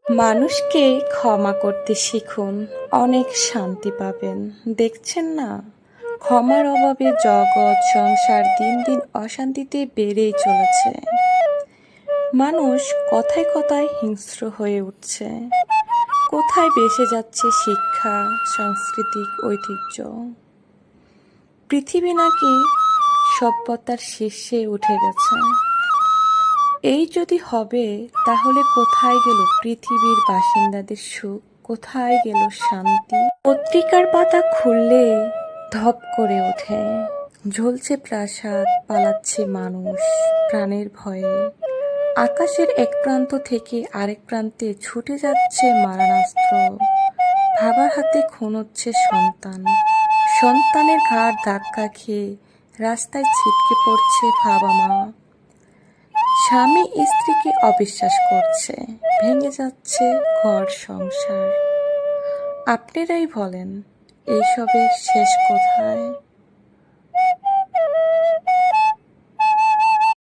মানুষকে ক্ষমা করতে শিখুন, অনেক শান্তি পাবেন। দেখছেন না, ক্ষমার অভাবে জগৎ সংসার দিন দিন অশান্তিতে বেড়েই চলেছে। মানুষ কথায় কথায় হিংস্র হয়ে উঠছে। কোথায় বেসে যাচ্ছে শিক্ষা, সাংস্কৃতিক ঐতিহ্য? পৃথিবী নাকি সভ্যতার শীর্ষে উঠে গেছে। এই যদি হবে, তাহলে কোথায় গেল পৃথিবীর বাসিন্দাদের সুখ, কোথায় গেল শান্তি? পত্রিকার পাতা খুললে ধপ করে ওঠে, ঝলছে প্রাসাদ, পালাচ্ছে মানুষ প্রাণের ভয়ে। আকাশের এক প্রান্ত থেকে আরেক প্রান্তে ছুটে যাচ্ছে মারণাস্ত্র। বাবার হাতে খুন হচ্ছে সন্তান, সন্তানের ঘাড় ধাক্কা খেয়ে রাস্তায় ছিটকে পড়ছে বাবা মা। স্বামী স্ত্রীকে অবিশ্বাস করছে, ভেঙে যাচ্ছে ঘর সংসার। আপনারাই বলেন, এইসবের শেষ কোথায়?